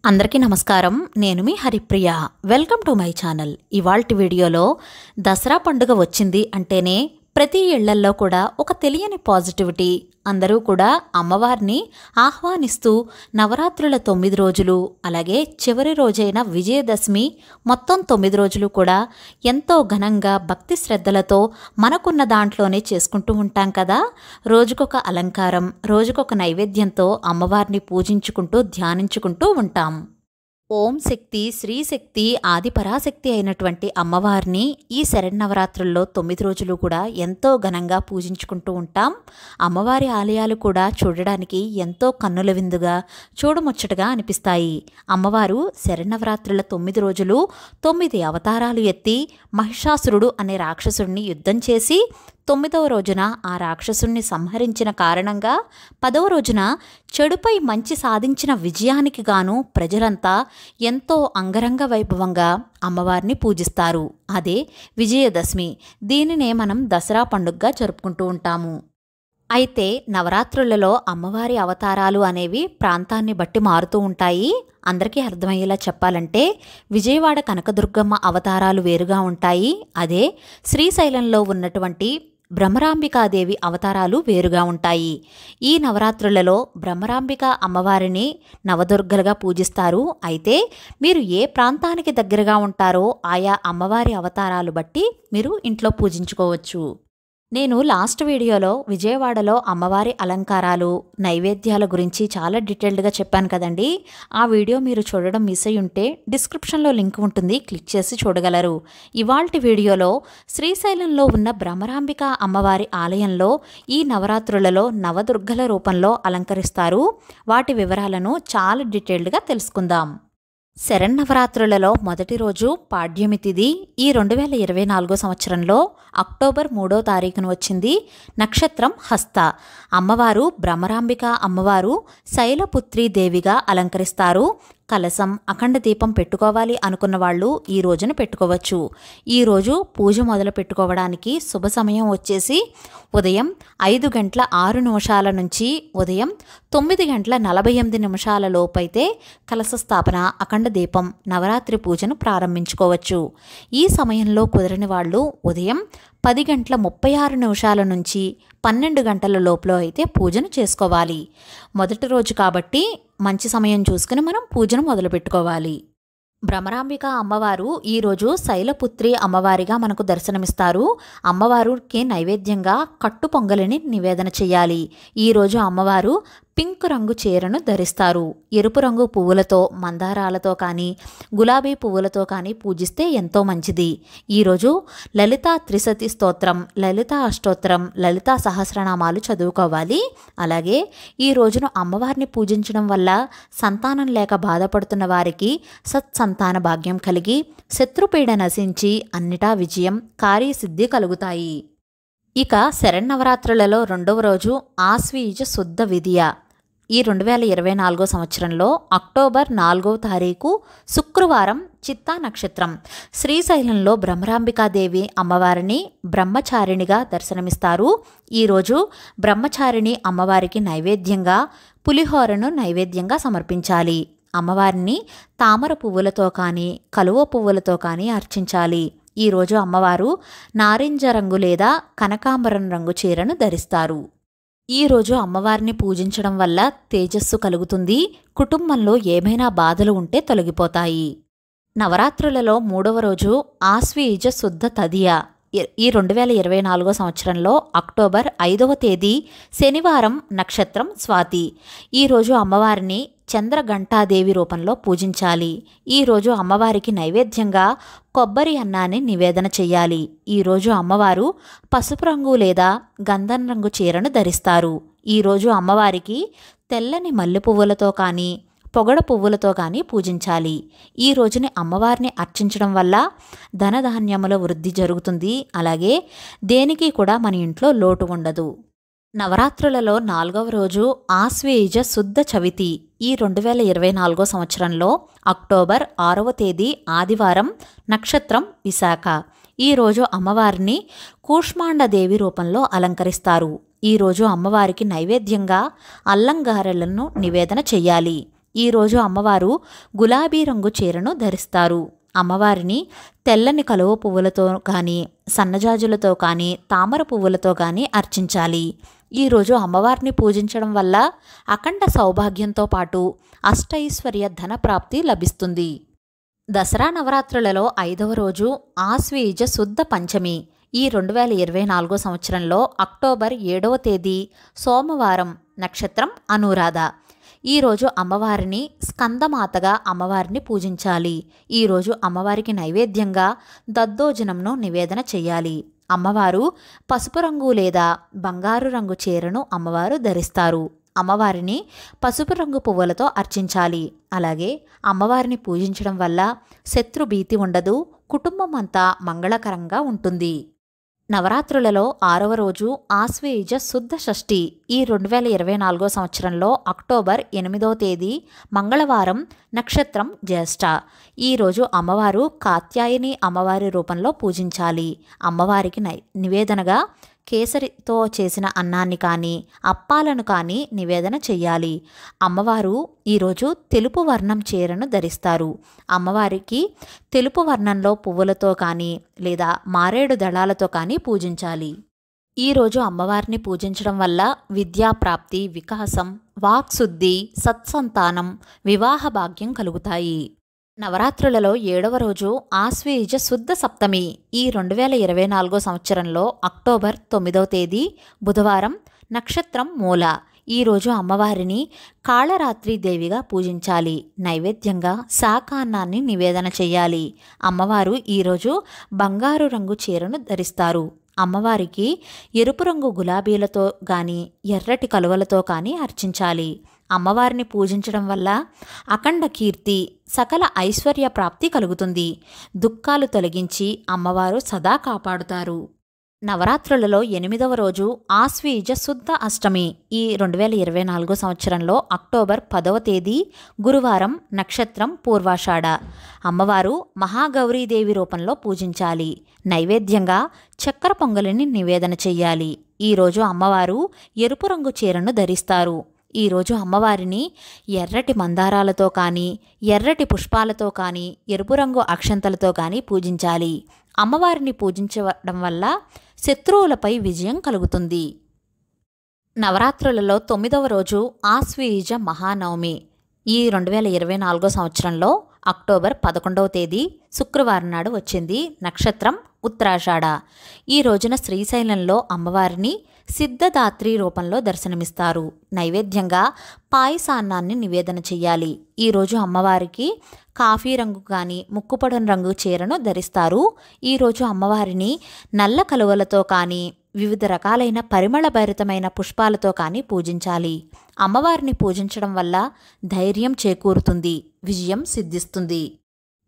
అందరికీ నమస్కారం. నేను మీ Haripriya. Welcome to my channel. ఇవాల్టి వీడియోలో దసరా పండుగ వచ్చింది అంటేనే ప్రతి ఇళ్లల్లో కూడా ఒక తెలియని పాజిటివిటీ. అందరూ కూడా అమ్మవారిని ఆహ్వానిస్తూ నవరాత్రుల 9 రోజులు, అలాగే చివరి రోజైన విజయదశమి మొత్తం 9 రోజులు కూడా ఎంతో ఘనంగా భక్తి శ్రద్ధలతో మనకున్న దాంట్లోనే చేసుకుంటూ ఉంటాం కదా. రోజుకొక అలంకారం, రోజుకొక నైవేద్యంతో అమ్మవారిని పూజించుకుంటూ ధ్యానించుకుంటూ ఉంటాం. ఓం శక్తి, శ్రీశక్తి, ఆది పరాశక్తి అయినటువంటి అమ్మవారిని ఈ శరన్నవరాత్రుల్లో 9 రోజులు కూడా ఎంతో ఘనంగా పూజించుకుంటూ ఉంటాం. అమ్మవారి ఆలయాలు కూడా చూడడానికి ఎంతో కన్నుల విందుగా, చూడముచ్చటగా అనిపిస్తాయి. అమ్మవారు శరన్నవరాత్రుల 9 రోజులు 9 అవతారాలు ఎత్తి మహిషాసురుడు అనే రాక్షసుడిని యుద్ధం చేసి 9వ రోజున ఆ రాక్షసుణ్ణి సంహరించిన కారణంగా 10వ రోజున చెడుపై మంచి సాధించిన విజయానికి గాను ప్రజలంతా ఎంతో అంగరంగ వైభవంగా అమ్మవారిని పూజిస్తారు. అదే విజయదశమి. దీనినే మనం దసరా పండుగగా జరుపుకుంటూ ఉంటాము. అయితే నవరాత్రులలో అమ్మవారి అవతారాలు అనేవి ప్రాంతాన్ని బట్టి మారుతూ ఉంటాయి. అందరికీ అర్థమయ్యేలా చెప్పాలంటే విజయవాడ కనకదుర్గమ్మ అవతారాలు వేరుగా ఉంటాయి. అదే శ్రీశైలంలో ఉన్నటువంటి బ్రహ్మరాంబికాదేవి అవతారాలు వేరుగా ఉంటాయి. ఈ నవరాత్రులలో బ్రహ్మరాంబిక అమ్మవారిని నవదుర్గలుగా పూజిస్తారు. అయితే మీరు ఏ ప్రాంతానికి దగ్గరగా ఉంటారో ఆయా అమ్మవారి అవతారాలు బట్టి మీరు ఇంట్లో పూజించుకోవచ్చు. నేను లాస్ట్ వీడియోలో విజయవాడలో అమ్మవారి అలంకారాలు, నైవేద్యాల గురించి చాలా డీటెయిల్డ్గా చెప్పాను కదండి. ఆ వీడియో మీరు చూడడం మిస్ అయి ఉంటే డిస్క్రిప్షన్లో లింక్ ఉంటుంది, క్లిక్ చేసి చూడగలరు. ఇవాల్టి వీడియోలో శ్రీశైలంలో ఉన్న బ్రహ్మరాంబిక అమ్మవారి ఆలయంలో ఈ నవరాత్రులలో నవదుర్గల రూపంలో అలంకరిస్తారు. వాటి వివరాలను చాలా డీటెయిల్డ్గా తెలుసుకుందాం. శరన్నవరాత్రులలో మొదటి రోజు పాడ్యమి తిథి. ఈ 2024 సంవత్సరంలో అక్టోబర్ 3వ తారీఖున వచ్చింది. నక్షత్రం హస్త. అమ్మవారు బ్రహ్మరాంబిక అమ్మవారు శైలపుత్రి దేవిగా అలంకరిస్తారు. కలసం, అఖండ దీపం పెట్టుకోవాలి అనుకున్న వాళ్ళు ఈ రోజున పెట్టుకోవచ్చు. ఈరోజు పూజ మొదలు పెట్టుకోవడానికి శుభ సమయం వచ్చేసి ఉదయం 5:06 నుంచి ఉదయం 9:48 లోపైతే కలశ స్థాపన, అఖండ దీపం, నవరాత్రి పూజను ప్రారంభించుకోవచ్చు. ఈ సమయంలో కుదరని వాళ్ళు ఉదయం 10:36 నుంచి 12 లోపల అయితే పూజను చేసుకోవాలి. మొదటి రోజు కాబట్టి మంచి సమయం చూసుకుని మనం పూజను మొదలు పెట్టుకోవాలి. బ్రహ్మరాంబిక అమ్మవారు ఈరోజు శైలపుత్రి అమ్మవారిగా మనకు దర్శనమిస్తారు. అమ్మవారికి నైవేద్యంగా కట్టు పొంగలిని నివేదన చేయాలి. ఈరోజు అమ్మవారు పింక్ రంగు చీరను ధరిస్తారు. ఎరుపు రంగు పువ్వులతో, మందారాలతో కానీ గులాబీ పువ్వులతో కానీ పూజిస్తే ఎంతో మంచిది. ఈరోజు లలితా త్రిశతి స్తోత్రం, లలితా అష్టోత్తరం, లలితా సహస్రనామాలు చదువుకోవాలి. అలాగే ఈ రోజును అమ్మవారిని పూజించడం వల్ల సంతానం లేక బాధపడుతున్న వారికి సత్సంతాన భాగ్యం కలిగి శత్రుపీడ నశించి అన్నిటా విజయం, కార్యసిద్ధి కలుగుతాయి. ఇక శరన్నవరాత్రులలో 2వ రోజు ఆశ్వీజ శుద్ధ విదియ. ఈ 2024 సంవత్సరంలో అక్టోబర్ 4వ తారీఖు శుక్రవారం చిత్తా నక్షత్రం. శ్రీశైలంలో బ్రహ్మరాంబికాదేవి అమ్మవారిని బ్రహ్మచారిణిగా దర్శనమిస్తారు. ఈరోజు బ్రహ్మచారిణి అమ్మవారికి నైవేద్యంగా పులిహోరను నైవేద్యంగా సమర్పించాలి. అమ్మవారిని తామర పువ్వులతో కానీ కలువ పువ్వులతో కానీ అర్చించాలి. ఈరోజు అమ్మవారు నారింజ రంగు లేదా కనకాంబరం రంగు చీరను ధరిస్తారు. ఈరోజు అమ్మవారిని పూజించడం వల్ల తేజస్సు కలుగుతుంది. కుటుంబంలో ఏమైనా బాధలు ఉంటే తొలగిపోతాయి. నవరాత్రులలో 3వ రోజు ఆశ్వీజ శుద్ధ తదియ. ఈ 2024 సంవత్సరంలో అక్టోబర్ 5వ తేదీ శనివారం, నక్షత్రం స్వాతి. ఈరోజు అమ్మవారిని చంద్రఘంటాదేవి రూపంలో పూజించాలి. ఈరోజు అమ్మవారికి నైవేద్యంగా కొబ్బరి అన్నాన్ని నివేదన చెయ్యాలి. ఈరోజు అమ్మవారు పసుపు రంగు లేదా గంధం రంగు చీరను ధరిస్తారు. ఈరోజు అమ్మవారికి తెల్లని మల్లె పువ్వులతో కానీ పొగడ పువ్వులతో కానీ పూజించాలి. ఈ రోజుని అమ్మవారిని అర్చించడం వల్ల ధనధాన్యముల వృద్ధి జరుగుతుంది. అలాగే దేనికి కూడా మన ఇంట్లో లోటు ఉండదు. నవరాత్రులలో 4వ రోజు ఆశ్వీజ శుద్ధ చవితి. ఈ 2024 సంవత్సరంలో అక్టోబర్ 6వ తేదీ ఆదివారం, నక్షత్రం విశాఖ. ఈరోజు అమ్మవారిని కూష్మాండదేవి రూపంలో అలంకరిస్తారు. ఈరోజు అమ్మవారికి నైవేద్యంగా అల్లంగారెలను నివేదన చెయ్యాలి. ఈరోజు అమ్మవారు గులాబీ రంగు చీరను ధరిస్తారు. అమ్మవారిని తెల్లని కలువ పువ్వులతో కానీ, సన్నజాజులతో కానీ, తామర పువ్వులతో కానీ అర్చించాలి. ఈరోజు అమ్మవారిని పూజించడం వల్ల అఖండ సౌభాగ్యంతో పాటు అష్టైశ్వర్య ధన ప్రాప్తి లభిస్తుంది. దసరా నవరాత్రులలో 5వ రోజు ఆశ్వీజ శుద్ధ పంచమి. ఈ 2024 సంవత్సరంలో అక్టోబర్ 7వ తేదీ సోమవారం, నక్షత్రం అనురాధ. ఈరోజు అమ్మవారిని స్కందమాతగా అమ్మవారిని పూజించాలి. ఈరోజు అమ్మవారికి నైవేద్యంగా దద్దోజనంను నివేదన చేయాలి. అమ్మవారు పసుపు రంగు లేదా బంగారు రంగు చీరను అమ్మవారు ధరిస్తారు. అమ్మవారిని పసుపు రంగు పువ్వులతో అర్చించాలి. అలాగే అమ్మవారిని పూజించడం వల్ల శత్రు భీతి ఉండదు, కుటుంబం అంతా మంగళకరంగా ఉంటుంది. నవరాత్రులలో 6వ రోజు ఆశ్వయుజ శుద్ధ షష్ఠి. ఈ 2024 సంవత్సరంలో అక్టోబర్ 8వ తేదీ మంగళవారం, నక్షత్రం జ్యేష్ఠ. ఈరోజు అమ్మవారు కాత్యాయని అమ్మవారి రూపంలో పూజించాలి. అమ్మవారికి నివేదనగా కేసరితో చేసిన అన్నాన్ని కానీ, అప్పాలను కానీ నివేదన చెయ్యాలి. అమ్మవారు ఈరోజు తెలుపు వర్ణం చీరను ధరిస్తారు. అమ్మవారికి తెలుపు వర్ణంలో పువ్వులతో కానీ లేదా మారేడు దళాలతో కానీ పూజించాలి. ఈరోజు అమ్మవారిని పూజించడం వల్ల విద్యాప్రాప్తి, వికాసం, వాక్శుద్ధి, సత్సంతానం, వివాహ భాగ్యం కలుగుతాయి. నవరాత్రులలో 7వ రోజు ఆశ్వయుజ శుద్ధ సప్తమి. ఈ 2024 సంవత్సరంలో అక్టోబర్ 9వ తేదీ బుధవారం, నక్షత్రం మూల. ఈరోజు అమ్మవారిని కాళరాత్రి దేవిగా పూజించాలి. నైవేద్యంగా శాకాన్నాన్ని నివేదన చేయాలి. అమ్మవారు ఈరోజు బంగారు రంగు చీరను ధరిస్తారు. అమ్మవారికి ఎరుపు రంగు గులాబీలతో కానీ, ఎర్రటి కలువలతో కానీ అర్చించాలి. అమ్మవారిని పూజించడం వల్ల అఖండ కీర్తి, సకల ఐశ్వర్య ప్రాప్తి కలుగుతుంది. దుఃఖాలు తొలగించి అమ్మవారు సదా కాపాడుతారు. నవరాత్రులలో 8వ రోజు ఆశ్వీజ శుద్ధ అష్టమి. ఈ 2024 సంవత్సరంలో అక్టోబర్ 10వ తేదీ గురువారం, నక్షత్రం పూర్వాషాఢ. అమ్మవారు మహాగౌరీదేవి రూపంలో పూజించాలి. నైవేద్యంగా చక్కెర పొంగలిని నివేదన చెయ్యాలి. ఈరోజు అమ్మవారు ఎరుపు రంగు చీరను ధరిస్తారు. ఈరోజు అమ్మవారిని ఎర్రటి మందారాలతో కానీ, ఎర్రటి పుష్పాలతో కానీ, ఎరుపు రంగు అక్షంతలతో కానీ పూజించాలి. అమ్మవారిని పూజించడం వల్ల శత్రువులపై విజయం కలుగుతుంది. నవరాత్రులలో 9వ రోజు ఆశ్వయుజ మహానవమి. ఈ 2024 సంవత్సరంలో అక్టోబర్ 11వ తేదీ శుక్రవారం నాడు వచ్చింది. నక్షత్రం ఉత్తరాషాఢ. ఈ రోజున శ్రీశైలంలో అమ్మవారిని సిద్ధదాత్రి రూపంలో దర్శనమిస్తారు. నైవేద్యంగా పాయసాన్నాన్ని నివేదన చెయ్యాలి. ఈరోజు అమ్మవారికి కాఫీ రంగు కానీ, ముక్కుపొడని రంగు చీరను ధరిస్తారు. ఈరోజు అమ్మవారిని నల్ల కలువలతో కానీ, వివిధ రకాలైన పరిమళభరితమైన పుష్పాలతో కానీ పూజించాలి. అమ్మవారిని పూజించడం వల్ల ధైర్యం చేకూరుతుంది, విజయం సిద్ధిస్తుంది.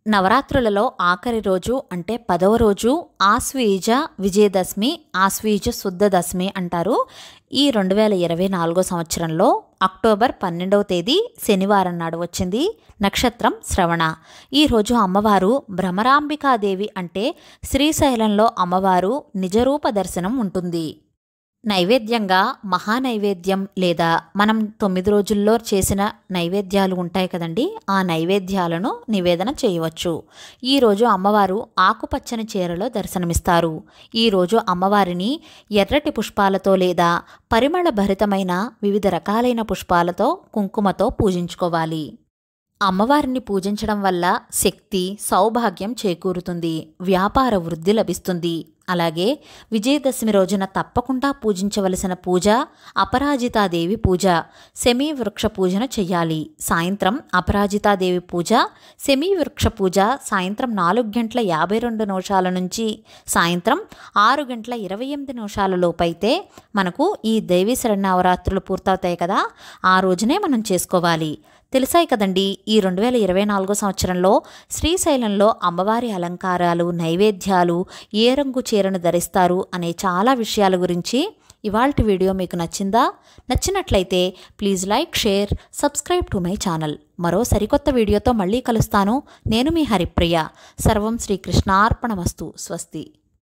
నవరాత్రులలో ఆఖరి రోజు అంటే 10వ రోజు ఆశ్వయుజ విజయదశమి, ఆశ్వయుజ శుద్ధ దశమి అంటారు. ఈ 2024 సంవత్సరంలో అక్టోబర్ 12వ తేదీ శనివారం నాడు వచ్చింది. నక్షత్రం శ్రవణ. ఈరోజు అమ్మవారు భ్రమరాంబికాదేవి అంటే శ్రీశైలంలో అమ్మవారు నిజరూప దర్శనం ఉంటుంది. నైవేద్యంగా మహానైవేద్యం లేదా మనం 9 రోజుల్లో చేసిన నైవేద్యాలు ఉంటాయి కదండి, ఆ నైవేద్యాలను నివేదన చేయవచ్చు. ఈరోజు అమ్మవారు ఆకుపచ్చని చీరలో దర్శనమిస్తారు. ఈరోజు అమ్మవారిని ఎర్రటి పుష్పాలతో లేదా పరిమళ భరితమైన వివిధ రకాలైన పుష్పాలతో, కుంకుమతో పూజించుకోవాలి. అమ్మవారిని పూజించడం వల్ల శక్తి, సౌభాగ్యం చేకూరుతుంది, వ్యాపార వృద్ధి లభిస్తుంది. అలాగే విజయదశమి రోజున తప్పకుండా పూజించవలసిన పూజ అపరాజితాదేవి పూజ, సెమీ వృక్ష పూజను చెయ్యాలి. సాయంత్రం అపరాజితాదేవి పూజ, సెమీ వృక్ష పూజ సాయంత్రం 4:52 నుంచి సాయంత్రం 6:28 లోపైతే మనకు ఈ దేవీ శరన్నవరాత్రులు పూర్తవుతాయి కదా, ఆ రోజునే మనం చేసుకోవాలి. తెలిసాయి కదండి, ఈ 2024 సంవత్సరంలో శ్రీశైలంలో అమ్మవారి అలంకారాలు, నైవేద్యాలు, ఏ రంగు చీరను ధరిస్తారు అనే చాలా విషయాల గురించి. ఇవాల్టి వీడియో మీకు నచ్చిందా? నచ్చినట్లయితే please like, share, subscribe to my channel. మరో సరికొత్త వీడియోతో మళ్ళీ కలుస్తాను. నేను మీ హరిప్రియ. సర్వం శ్రీకృష్ణార్పణమస్తు. స్వస్తి.